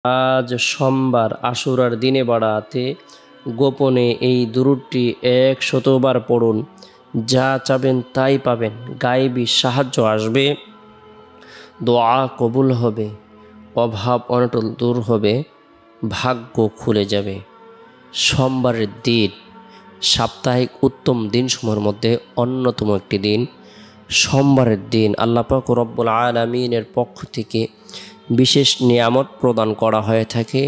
আজ সোমবার আশুরার দিনে বাড়াতে গোপনে এই দুরূদটি ১০০বার পড়ুন। যা চাবেন তাই পাবেন। গায়েবী সাহায্য আসবে, দোয়া কবুল হবে, অভাব অনটন দূর হবে, ভাগ্য খুলে যাবে। সোমবারের দিন সাপ্তাহিক উত্তম দিনসমূহের মধ্যে অন্যতম একটি দিন। সোমবারের দিন আল্লাহ পাক রব্বুল আলামিনের পক্ষ থেকে বিশেষ নিয়ামত প্রদান করা হয়ে থাকে।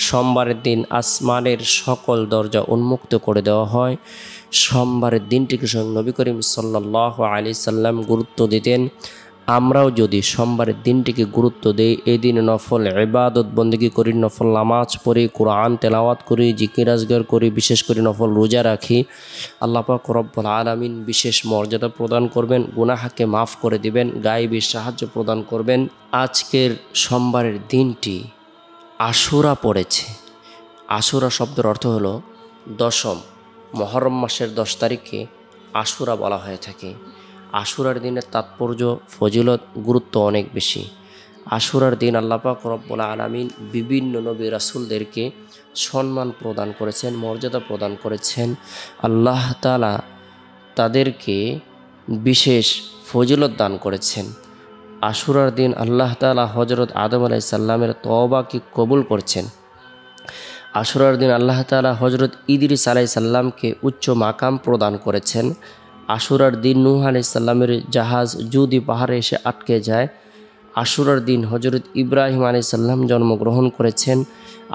সোমবারের দিন আসমানের সকল দরজা উন্মুক্ত করে দেওয়া হয়। সোমবারের দিনটিকে স্বয়ং নবী করিম সাল্লাল্লাহু আলাইহি সাল্লাম গুরুত্ব দিতেন। আমরাও যদি সোমবারের দিনটিকে গুরুত্ব দিই, এই দিন নফল ইবাদত বন্দেগী করি, নফল নামাজ পড়ি, কোরআন তেলাওয়াত করি, জিকির আজগার করি, বিশেষ করে নফল রোজা রাখি, আল্লাহ পাক রব্বুল আলামিন বিশেষ মর্যাদা প্রদান করবেন, গুনাহকে মাফ করে দিবেন, গায়েবী সাহায্য প্রদান করবেন। আজকের সোমবারের দিনটি আশুরা পড়েছে। আশুরা শব্দের অর্থ হলো দশম। মুহররম মাসের 10 তারিখে আশুরা বলা হয়ে থাকে। আশুরার দিনের তাৎপর্য, ফজিলত, গুরুত্ব অনেক বেশি। আশুরার দিন আল্লাহ পাক রব্বুল আলামিন বিভিন্ন নবী রাসূলদেরকে সম্মান প্রদান করেছেন, মর্যাদা প্রদান করেছেন। আল্লাহ তাআলা তাদেরকে বিশেষ ফজিলত দান করেছেন। আশুরার দিন আল্লাহ তাআলা হযরত আদম আলাইহিস সালামের তওবাকে কবুল করছেন। আশুরার দিন আল্লাহ তাআলা হযরত ইদ্রিস আলাইহিস সালামকে উচ্চ মাকাম প্রদান করেছেন। আশুরার দিন নূহ আলাইহিস সালামের জাহাজ জুদি পাহাড়ে এসে আটকে যায়। আশুরার দিন হযরত ইব্রাহিম আলাইহিস সালাম জন্মগ্রহণ করেছেন।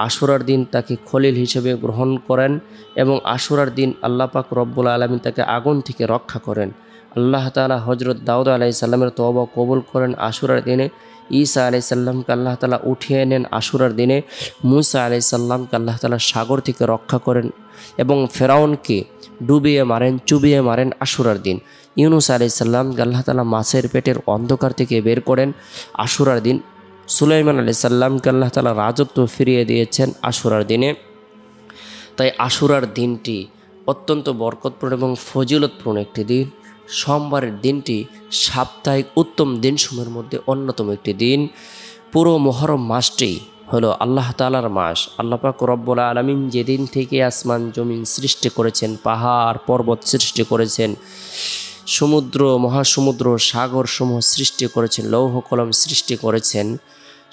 আশুরার দিন তাকে খলিল হিসেবে গ্রহণ করেন এবং আশুরার দিন আল্লাহ পাক রব্বুল আলামিন তাকে আগুন থেকে রক্ষা করেন। আল্লাহ তাআলা হযরত দাউদ আলাইহিস সালামের তওবা কবুল করেন। আশুরার দিনে ঈসা আলাইহিস সালামকে আল্লাহ তাআলা উঠিয়ে নেন। আশুরার দিনে মূসা আলাইহিস সালামকে আল্লাহ তাআলা সাগর থেকে রক্ষা করেন এবং ফেরাউনকে ডুবিয়ে মারেন, চুবিয়ে মারেন আশুরার দিন। ইউনুস আলাইহিস সালামকে আল্লাহ তাআলা মাছের পেটের অন্ধকার থেকে বের করেন আশুরার দিন। সুলাইমান আলাইহিস সালামকে আল্লাহ তাআলা রাজত্ব ফিরিয়ে দিয়েছেন আশুরার দিনে। তাই আশুরার দিনটি অত্যন্ত বরকতপূর্ণ এবং ফজিলতপূর্ণ একটি দিন। সোমবারের দিনটি সাপ্তাহিক উত্তম দিনসমূহের মধ্যে অন্যতম একটি দিন। পুরো মুহররম মাসটি হলো আল্লাহ তাআলার মাস। আল্লাহ পাক রব্বুল আলামিন যেদিন থেকে আসমান জমিন সৃষ্টি করেছেন, পাহাড় পর্বত সৃষ্টি করেছেন, সমুদ্র মহাসমুদ্র সাগর সমূহ সৃষ্টি করেছেন, লৌহ কলম সৃষ্টি করেছেন,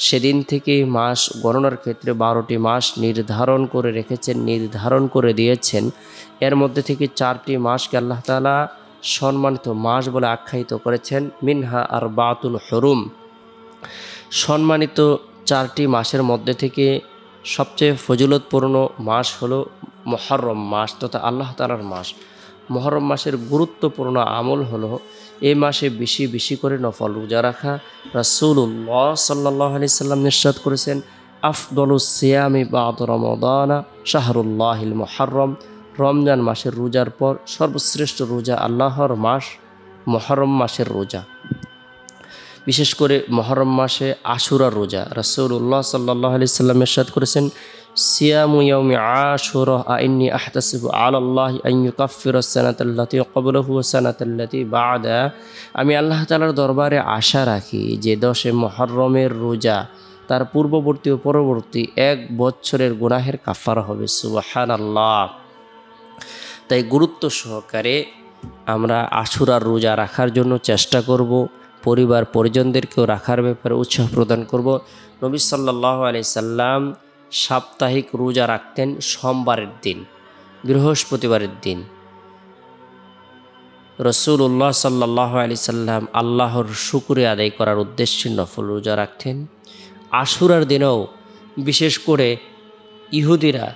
সেদিন থেকে মাস গণনার ক্ষেত্রে 12টি মাস নির্ধারণ করে রেখেছেন, নির্ধারণ করে দিয়েছেন। এর মধ্যে থেকে 4টি মাসকে আল্লাহ তাআলা সম্মানিত মাস বলে আখ্যায়িত করেছেন। মিনহা আরবাতুল হুরুম। সম্মানিত 4টি মাসের মধ্যে থেকে সবচেয়ে ফজিলতপূর্ণ মাস হলো মুহররম মাস তথা আল্লাহ তাআলার মাস। মুহররম মাসের গুরুত্বপূর্ণ আমল হলো এই মাসে বেশি বেশি করে নফল রোজা রাখা। রাসূলুল্লাহ সাল্লাল্লাহু আলাইহি সাল্লাম ইরশাদ করেছেন, আফদলুস সিয়ামি বা'দা রমাদানা শাহরুল্লাহিল মুহররম। রমজান মাসের রোজার পর সর্বশ্রেষ্ঠ রোজা আল্লাহর মাস মুহররম মাসের রোজা। বিশেষ করে মুহররম মাসে আশুরার রোজা। রাসূলুল্লাহ সাল্লাল্লাহু আলাইহি সাল্লাম ইরশাদ করেছেন, সিয়ামু ইয়াউমি আশুরা ইন্নী আহতাসিবু আলাল্লাহি আন ইউকাফফিরাস সানাতাল্লাতী ক্বাবলাহু ওয়া সানাতাল্লাতী বা'দা। আমি আল্লাহ তাআলার দরবারে আশা রাখি যে 10 মুহররমের রোজা তার পূর্ববর্তী ও পরবর্তী 1 বছরের গুনাহের কাফারা হবে। সুবহানাল্লাহ। তাই গুরুত্ব সহকারে আমরা আশুরার রোজা রাখার জন্য চেষ্টা করব। পরিবার পরিজনদেরকেও রাখার ব্যাপারে উৎসাহ প্রদান করব। নবী সাল্লাল্লাহু আলাইহি সাল্লাম সাপ্তাহিক রোজা রাখতেন সোমবারের দিন, বৃহস্পতিবারের দিন। রাসূলুল্লাহ সাল্লাল্লাহু আলাইহি সাল্লাম আল্লাহর শুকরিয়া আদায় করার উদ্দেশ্যে নফল রোজা রাখতেন। আশুরার দিনেও বিশেষ করে ইহুদিরা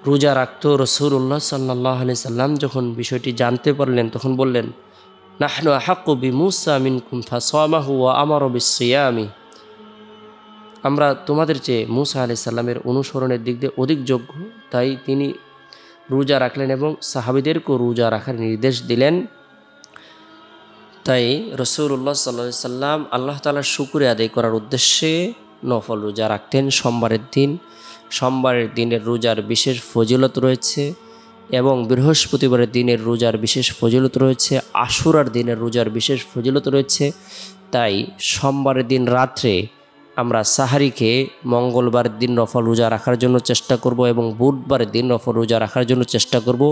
রোজা রাখত। রাসূলুল্লাহ সাল্লাল্লাহু আলাইহি সাল্লাম যখন বিষয়টি জানতে পারলেন তখন বললেন, নাহনু আহাক্কু বিমূসা মিনকুম ফাসামাহু ওয়া আমারা বিসসিয়ামি। আমরা তোমাদের চেয়ে মূসা আলাইহিস সালামের অনুসরণের দিক দিয়ে অধিক যোগ্য, তাই তিনি রোজা রাখলেন এবং সাহাবীদেরকেও রোজা রাখার নির্দেশ দিলেন। তাই রাসূলুল্লাহ সাল্লাল্লাহু আলাইহি সাল্লাম আল্লাহ তাআলার শুকরিয়া আদায় করার উদ্দেশ্যে নফল রোজা রাখতেন সোমবারের দিন। সোমবারের দিনের রোজার বিশেষ ফজিলত রয়েছে এবং বৃহস্পতিবারের দিনের রোজার বিশেষ ফজিলত রয়েছে, আশুরার দিনের রোজার বিশেষ ফজিলত রয়েছে। তাই সোমবারের দিন রাত্রে আমরা সাহারি খেয়ে মঙ্গলবারের দিন নফল রোজা রাখার জন্য চেষ্টা করব এবং বুধবারের দিন নফল রোজা রাখার জন্য চেষ্টা করব।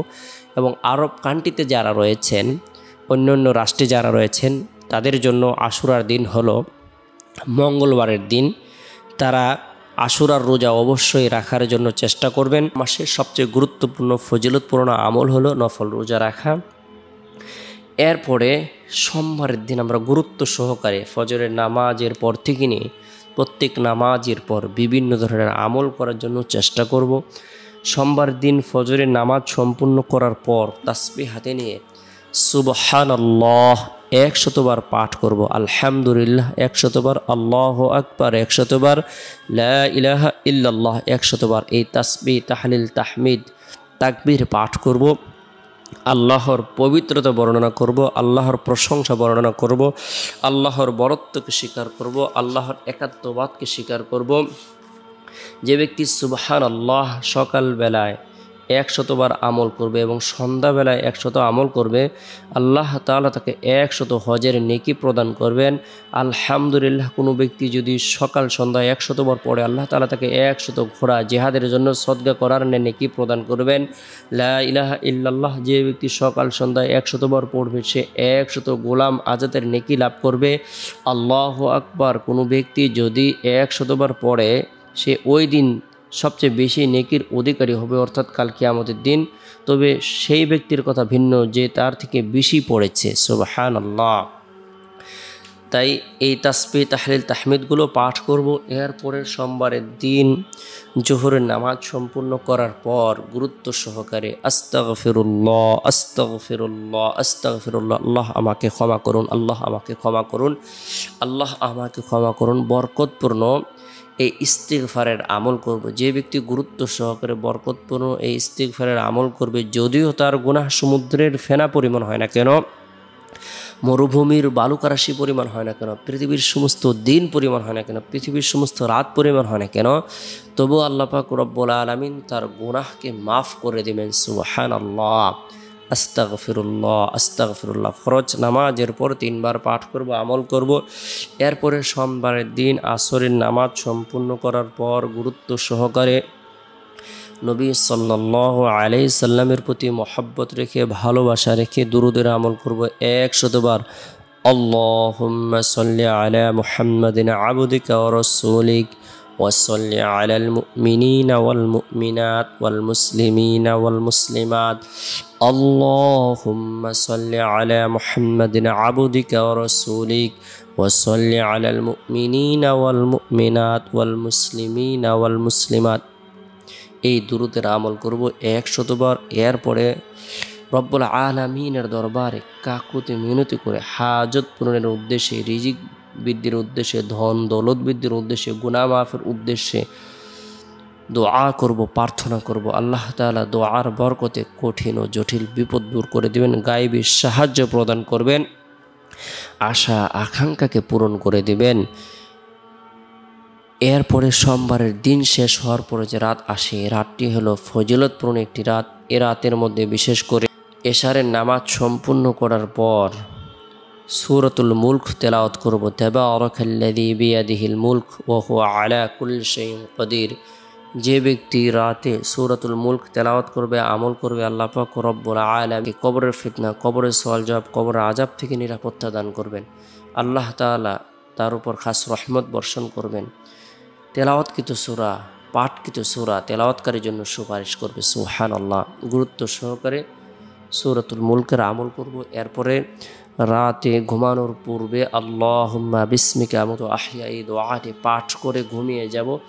এবং আরব কান্ট্রিতে যারা রয়েছেন, অন্যান্য রাষ্ট্রে যারা রয়েছেন, তাদের জন্য আশুরার দিন হলো মঙ্গলবারের দিন। তারা আশুরার রোজা অবশ্যই রাখার জন্য চেষ্টা করবেন। মাসের সবচেয়ে গুরুত্বপূর্ণ ফজিলতপূর্ণ আমল হলো নফল রোজা রাখা। এরপরে সোমবারের দিন আমরা গুরুত্ব সহকারে ফজরের নামাজের পর থেকে নিয়ে প্রত্যেক নামাজের পর বিভিন্ন ধরনের আমল করার জন্য চেষ্টা করব। সোমবার দিন ফজরের নামাজ সম্পূর্ণ করার পর তাসবিহ হাতে নিয়ে সুবহানাল্লাহ 100 বার পাঠ করব, আলহামদুলিল্লাহ 100 বার, আল্লাহু আকবার 100 বার, লা ইলাহা ইল্লাল্লাহ 100 বার। এই তাসবিহ, তাহলিল, তাহমিদ, তাকবীর পাঠ করব। আল্লাহর পবিত্রতা বর্ণনা করব, আল্লাহর প্রশংসা বর্ণনা করব, আল্লাহর বরত্বকে স্বীকার করব, আল্লাহর একাত্মবাদকে স্বীকার করব। যে ব্যক্তি সুবহানাল্লাহ সকালবেলায় 100 বার আমল করবে এবং সন্ধ্যাবেলায় 100 আমল করবে, আল্লাহ তাআলা তাকে 100 হজের নেকি প্রদান করবেন। আলহামদুলিল্লাহ, কোনো ব্যক্তি যদি সকাল সন্ধ্যা 100 বার পড়ে, আল্লাহ তাআলা তাকে 100 ঘোড়া জিহাদের জন্য সদকা করার নেকি প্রদান করবেন। লা ইলাহা ইল্লাল্লাহ, যে ব্যক্তি সকাল সন্ধ্যায় 100 বার পড়বে, সে 100 গোলাম আজাদের নেকি লাভ করবে। আল্লাহু আকবার, কোনো ব্যক্তি যদি 100 বার পড়ে, সে ওই দিন সবচেয়ে বেশি নেকির অধিকারী হবে, অর্থাৎ কাল কিয়ামতের দিন। তবে সেই ব্যক্তির কথা ভিন্ন যে তার থেকে বেশি পড়েছে। সুবহানাল্লাহ। তাই এই তাসবিহ, তাহলিল, তাহমিদগুলো পাঠ করব। এরপরে সোমবারের দিন জোহরের নামাজ সম্পূর্ণ করার পর গুরুত্ব সহকারে আস্তাগফিরুল্লাহ, আস্তাগফিরুল্লাহ, আস্তাগফিরুল্লাহ, আল্লাহ আমাকে ক্ষমা করুন, আল্লাহ আমাকে ক্ষমা করুন, আল্লাহ আমাকে ক্ষমা করুন, বরকতপূর্ণ এই ইস্তিগফারের আমল করব। যে ব্যক্তি গুরুত্ব সহকারে বরকতপূর্ণ এই ইস্তিগফারের আমল করবে, যদিও তার গুনাহ সমুদ্রের ফেনা পরিমাণ হয় না কেন, মরুভূমির বালুকারাশি পরিমাণ হয় না কেন, পৃথিবীর সমস্ত দিন পরিমাণ হয় না কেন, পৃথিবীর সমস্ত রাত পরিমাণ হয় না কেন, তবু আল্লাহ পাক রব্বুল আলামিন তার গুনাহকে মাফ করে দেবেন। সুবহানাল্লাহ। আস্তাগফিরুল্লাহ, আস্তাগফিরুল্লাহ ফরজ নামাজের পর 3 বার পাঠ করব, আমল করব। এরপরে সোমবারের দিন আসরের নামাজ সম্পূর্ণ করার পর গুরুত্ব সহকারে নবী সাল্লাল্লাহু আলাইহি সাল্লামের প্রতি মহব্বত রেখে, ভালোবাসা রেখে দুরূদের আমল করব 100 বার। আল্লাহুম্মা সাল্লি আলা মুহাম্মাদিন আবদিকা ওয়া রাসূলিক وصل على المؤمنين والمؤمنات والمسلمين والمسلمات اللهم صل على محمد عبدك ورسولك وصل على المؤمنين والمؤمنات والمسلمين والمسلمات। এই দুরূদের আমল করব 100 বার। এরপরে রব্বুল আলামিনের দরবারে কাকুতি মিনতি করে হাজত পূরণের উদ্দেশ্যে, রিজিক বৃদ্ধির উদ্দেশ্যে, ধন দৌলত বৃদ্ধির উদ্দেশ্যে, গুনাহ মাফের উদ্দেশ্যে দোয়া করব, প্রার্থনা করব। আল্লাহ তাআলা দোয়ার বরকতে কঠিন ও জটিল বিপদ দূর করে দেবেন, গায়েবী সাহায্য প্রদান করবেন, আশা আকাঙ্ক্ষাকে পূরণ করে দিবেন। এরপরে সোমবারের দিন শেষ হওয়ার পরে যে রাত আসে, রাতটি হলো ফজিলতপূর্ণ একটি রাত। এ রাতের মধ্যে বিশেষ করে এশারের নামাজ সম্পূর্ণ করার পর সূরাতুল মুলক তেলাওয়াত করব। তাবারাকাল্লাযী বিয়াদিহিল মুলক ওয়া হুয়া আলা কুল্লি শাইইন কাদির। যে ব্যক্তি রাতে সূরাতুল মুলক তেলাওয়াত করবে, আমল করবে, আল্লাহ পাক রব্বুল আলামিন কবরের ফিতনা, কবরের সওয়াল জবাব, কবরের আযাব থেকে নিরাপত্তা দান করবেন। আল্লাহ তাআলা তার উপর খাস রহমত বর্ষণ করবেন। তেলাওয়াতকৃত সূরা, পাঠকৃত সূরা তেলাওয়াতকারীর জন্য সুপারিশ করবে। সুবহানাল্লাহ। গুরুত্ব সহকারে সূরাতুল মুলকের আমল করব। এরপরে রাতে ঘুমানোর পূর্বে আল্লাহুম্মা বিসমিকা আমুতু আহইয়া এই দোয়াটি পাঠ করে ঘুমিয়ে যাব।